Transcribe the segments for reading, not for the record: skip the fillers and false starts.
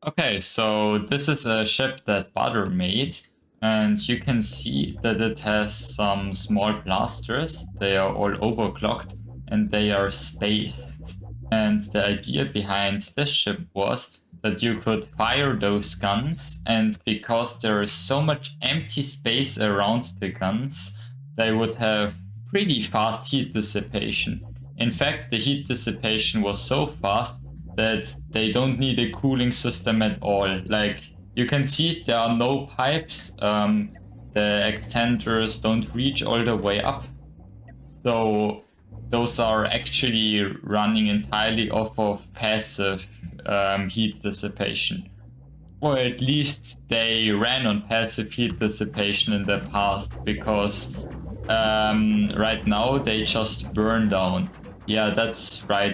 Okay, so this is a ship that Butter made, and you can see that it has some small blasters. They are all overclocked, and they are spaced. And the idea behind this ship was that you could fire those guns, and because there is so much empty space around the guns, they would have pretty fast heat dissipation. In fact, the heat dissipation was so fast that they don't need a cooling system at all. Like, you can see there are no pipes, the extenders don't reach all the way up. So those are actually running entirely off of passive heat dissipation. Or at least they ran on passive heat dissipation in the past, because right now they just burn down. Yeah, that's right.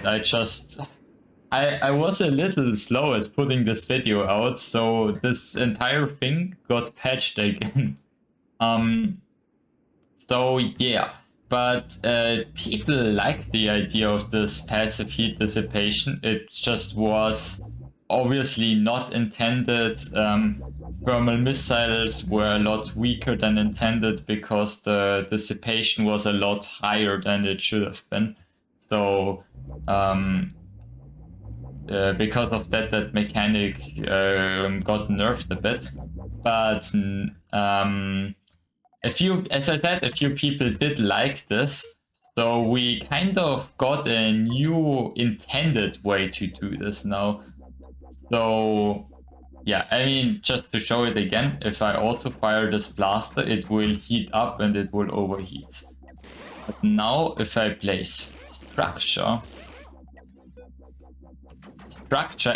I was a little slow at putting this video out, so this entire thing got patched again. So yeah, but people like the idea of this passive heat dissipation. It just was obviously not intended. Thermal missiles were a lot weaker than intended because the dissipation was a lot higher than it should have been. So because of that, that mechanic got nerfed a bit. But as I said, a few people did like this. So we kind of got a new intended way to do this now. So yeah, I mean, just to show it again, if I auto fire this blaster, it will heat up and it will overheat. But now if I place structure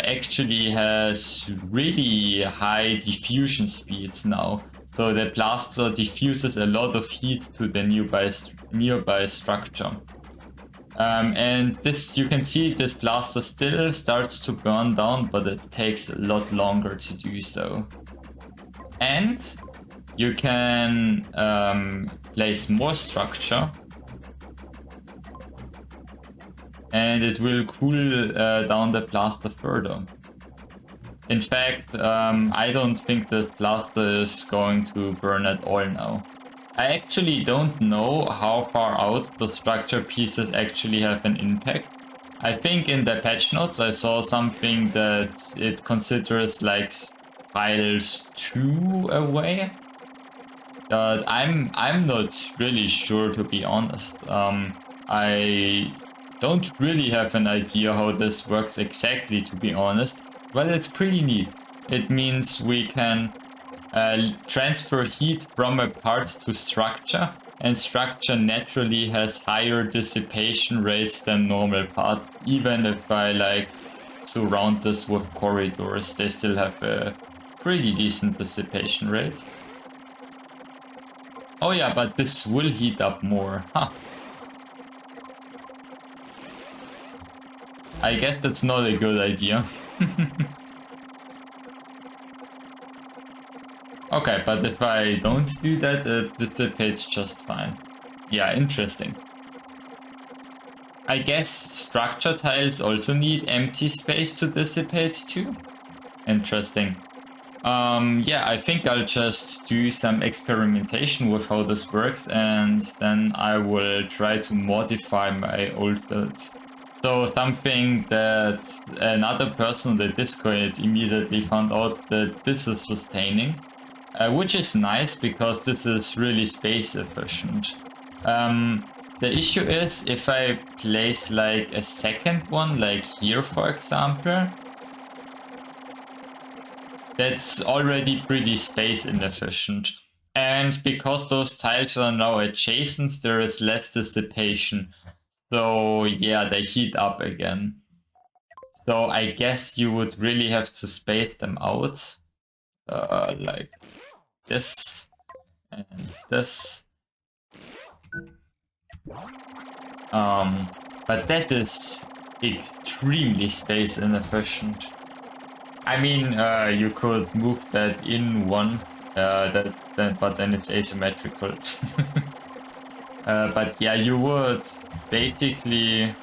actually has really high diffusion speeds now. So the blaster diffuses a lot of heat to the nearby structure. And this, you can see this blaster still starts to burn down, but it takes a lot longer to do so. And you can place more structure, and it will cool down the blaster further. In fact, I don't think this blaster is going to burn at all now. I actually don't know how far out the structure pieces actually have an impact. I think in the patch notes I saw something that it considers like tiles 2 away. But I'm not really sure, to be honest. I don't really have an idea how this works exactly, to be honest. But it's pretty neat. It means we can transfer heat from a part to structure, and structure naturally has higher dissipation rates than normal part. Even if I like surround this with corridors, they still have a pretty decent dissipation rate. Oh yeah, but this will heat up more. Huh. I guess that's not a good idea. Okay, but if I don't do that, it dissipates just fine. Yeah, interesting. I guess structure tiles also need empty space to dissipate too. Interesting. Yeah, I think I'll just do some experimentation with how this works, and then I will try to modify my old builds. So something that another person on the Discord immediately found out that this is sustaining, which is nice because this is really space efficient. The issue is if I place like a second one, like here for example, that's already pretty space inefficient. And because those tiles are now adjacent, there is less dissipation. So yeah, they heat up again. So I guess you would really have to space them out. Like this and this. But that is extremely space inefficient. I mean, you could move that in one, but then it's asymmetrical. But yeah, you would basically,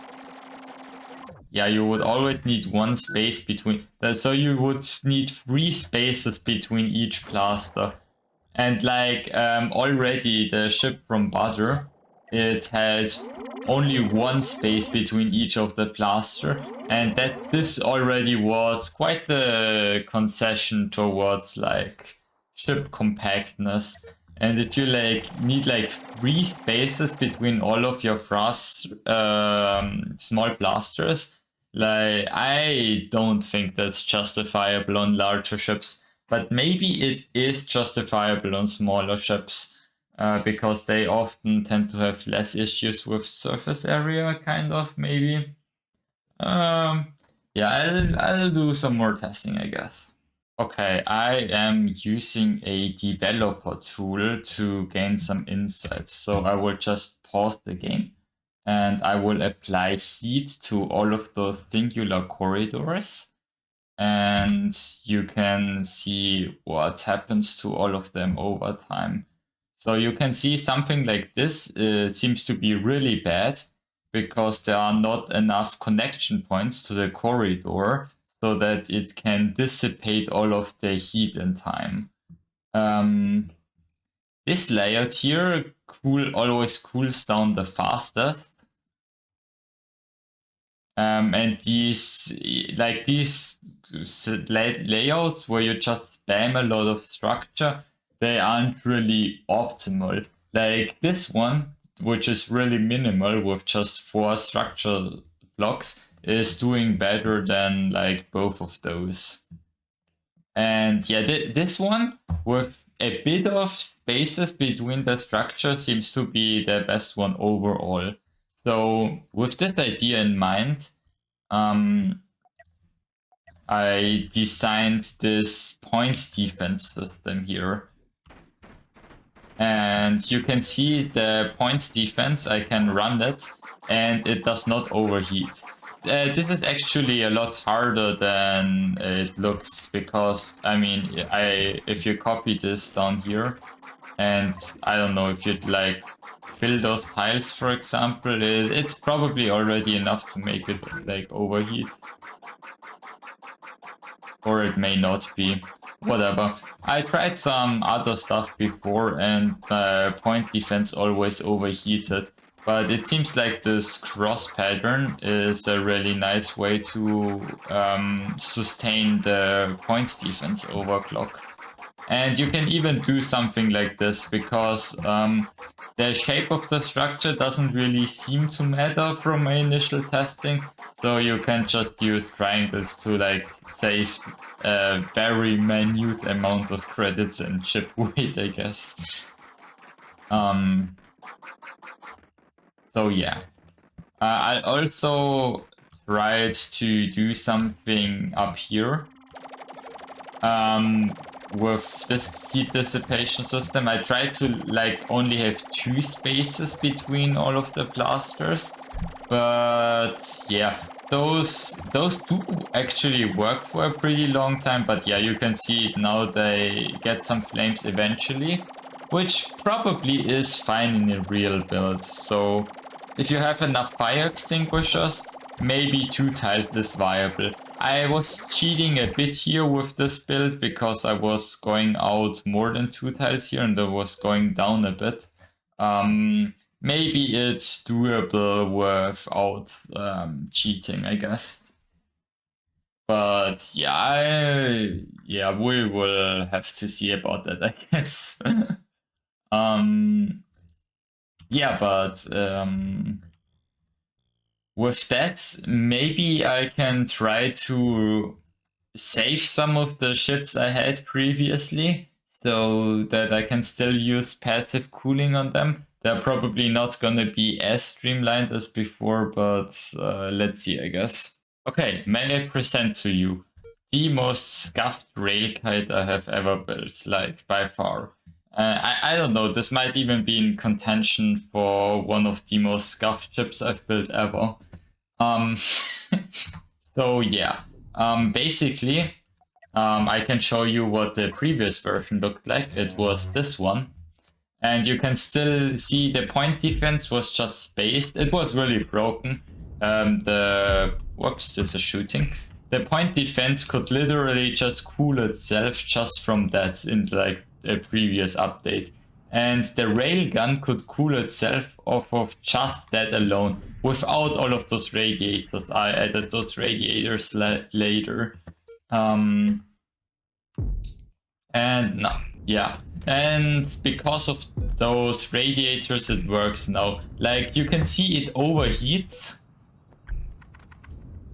yeah, you would always need one space between. So you would need 3 spaces between each blaster. And like already the ship from Butter, it had only one space between each of the blaster, and that this already was quite the concession towards like ship compactness. And if you like need like 3 spaces between all of your small blasters, like I don't think that's justifiable on larger ships. But maybe it is justifiable on smaller ships because they often tend to have less issues with surface area, kind of, maybe. Yeah, I'll do some more testing, I guess. Okay, I am using a developer tool to gain some insights. So I will just pause the game and I will apply heat to all of the singular corridors. And you can see what happens to all of them over time. So you can see something like this seems to be really bad because there are not enough connection points to the corridor so that it can dissipate all of the heat in time. This layout here always cools down the fastest. And these layouts where you just spam a lot of structure, they aren't really optimal. Like this one, which is really minimal with just 4 structural blocks, is doing better than like both of those. And yeah, this one with a bit of spaces between the structure seems to be the best one overall. So with this idea in mind, I designed this point defense system here. And you can see the point defense, I can run it, and it does not overheat. This is actually a lot harder than it looks because, I mean, if you copy this down here, and I don't know if you'd like fill those tiles, for example, it's probably already enough to make it like overheat. Or it may not be. Whatever. I tried some other stuff before and point defense always overheated. But it seems like this cross pattern is a really nice way to sustain the point defense overclock. And you can even do something like this because the shape of the structure doesn't really seem to matter from my initial testing. So you can just use triangles to like save a very minute amount of credits and chip weight, I guess. So yeah. I also tried to do something up here. With this heat dissipation system, I tried to like only have 2 spaces between all of the blasters, but yeah, those do actually work for a pretty long time. But yeah, you can see it now, they get some flames eventually, which probably is fine in a real build. So if you have enough fire extinguishers, maybe 2 tiles is viable. I was cheating a bit here with this build because I was going out more than 2 tiles here and I was going down a bit. Maybe it's doable without cheating, I guess. But yeah, we will have to see about that, I guess. Yeah, but with that, maybe I can try to save some of the ships I had previously so that I can still use passive cooling on them. They're probably not gonna be as streamlined as before, but let's see, I guess. Okay, may I present to you the most scuffed rail kite I have ever built, like by far. I don't know, this might even be in contention for one of the most scuffed ships I've built ever. So yeah, basically, I can show you what the previous version looked like. It was this one. And you can still see the point defense was just spaced. It was really broken. whoops, this is shooting. The point defense could literally just cool itself just from that in like a previous update. And the railgun could cool itself off of just that alone without all of those radiators. I added those radiators later. And no, yeah. And because of those radiators, it works now. Like you can see it overheats.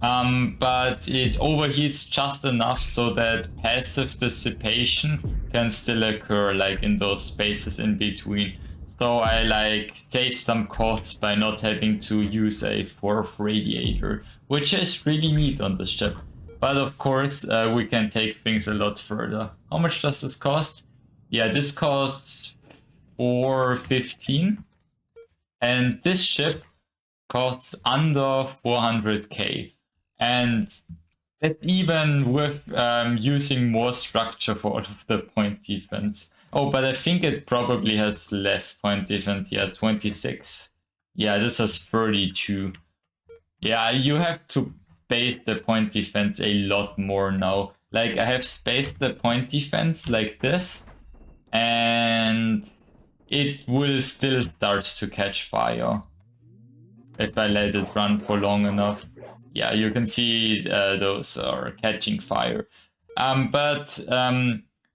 But it overheats just enough so that passive dissipation can still occur, like in those spaces in between. So I like save some costs by not having to use a fourth radiator, which is really neat on the ship. But of course, we can take things a lot further. How much does this cost? Yeah, this costs 415, and this ship costs under 400k. And that even with using more structure for all of the point defense. Oh, but I think it probably has less point defense. Yeah, 26. Yeah, this has 32. Yeah, you have to space the point defense a lot more now. Like, I have spaced the point defense like this, and it will still start to catch fire if I let it run for long enough. Yeah, you can see those are catching fire. But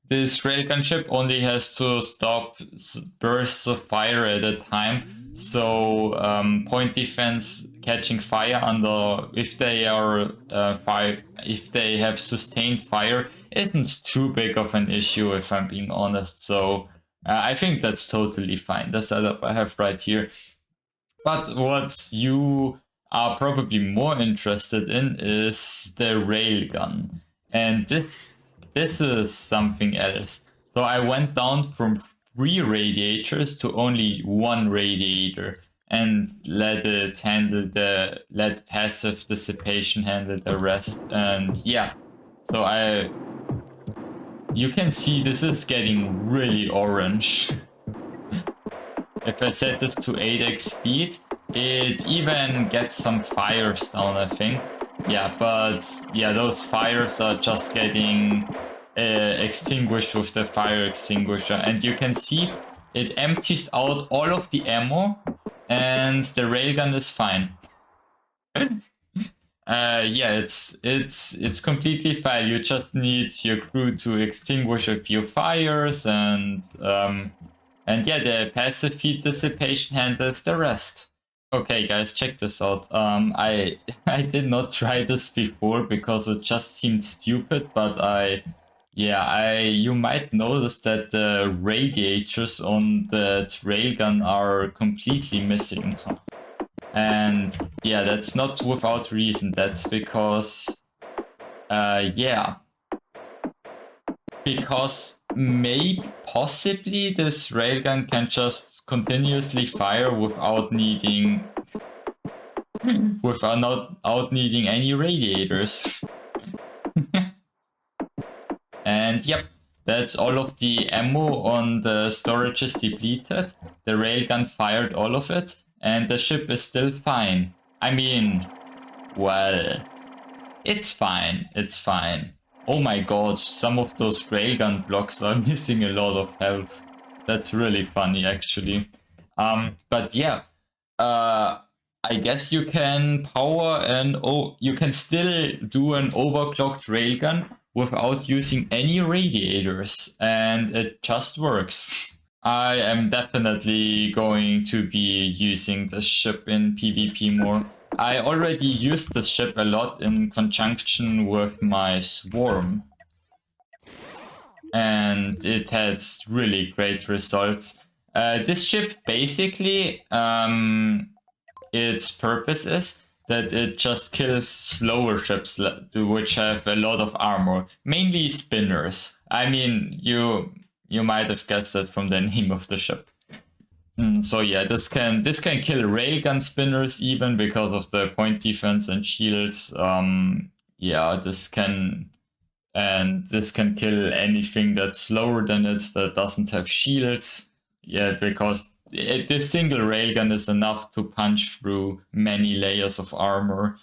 this railgun ship only has to stop bursts of fire at a time. So point defense catching fire under, if they are if they have sustained fire, isn't too big of an issue, if I'm being honest. So I think that's totally fine. The setup I have right here. But what you are probably more interested in is the railgun. And this is something else. So I went down from 3 radiators to only 1 radiator and let passive dissipation handle the rest. And yeah, so you can see this is getting really orange. If I set this to 8x speed, it even gets some fires down, I think. Yeah, but yeah, those fires are just getting extinguished with the fire extinguisher. And you can see it empties out all of the ammo and the railgun is fine. Yeah, it's completely fine. You just need your crew to extinguish a few fires and yeah, the passive heat dissipation handles the rest. Okay, guys, check this out. I did not try this before because it just seemed stupid, but you might notice that the radiators on the railgun are completely missing. And yeah, that's not without reason. That's because, because possibly this railgun can just continuously fire without needing any radiators. And yep, that's all of the ammo on the storage is depleted. The railgun fired all of it, and the ship is still fine. I mean, well, it's fine. It's fine. Oh my god, some of those railgun blocks are missing a lot of health. That's really funny, actually. But yeah, I guess you can you can still do an overclocked railgun without using any radiators, and it just works. I am definitely going to be using this ship in PvP more. I already used this ship a lot in conjunction with my swarm, and it had really great results. This ship basically, its purpose is that it just kills slower ships which have a lot of armor, mainly spinners. I mean, you might have guessed that from the name of the ship. So yeah, this can kill railgun spinners even because of the point defense and shields. Yeah, this can kill anything that's slower than it that doesn't have shields. Yeah, because this single railgun is enough to punch through many layers of armor.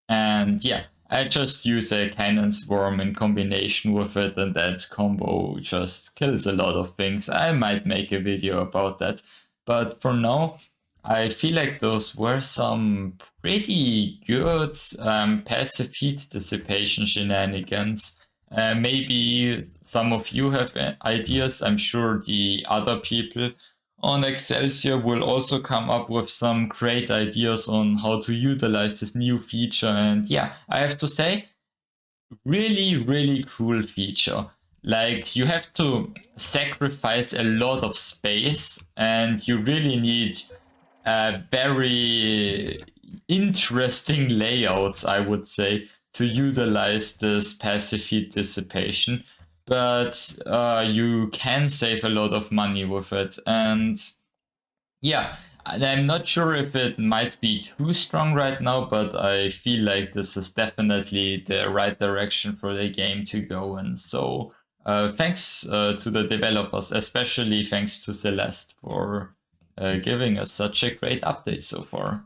And yeah, I just use a cannon swarm in combination with it, and that combo just kills a lot of things. I might make a video about that. But for now, I feel like those were some pretty good passive heat dissipation shenanigans. Maybe some of you have ideas. I'm sure the other people on Excelsior will also come up with some great ideas on how to utilize this new feature. And yeah, I have to say, really, really cool feature. Like, you have to sacrifice a lot of space, and you really need very interesting layouts, I would say, to utilize this passive heat dissipation. But you can save a lot of money with it. And yeah, and I'm not sure if it might be too strong right now, but I feel like this is definitely the right direction for the game to go in. So thanks to the developers, especially thanks to Celeste for giving us such a great update so far.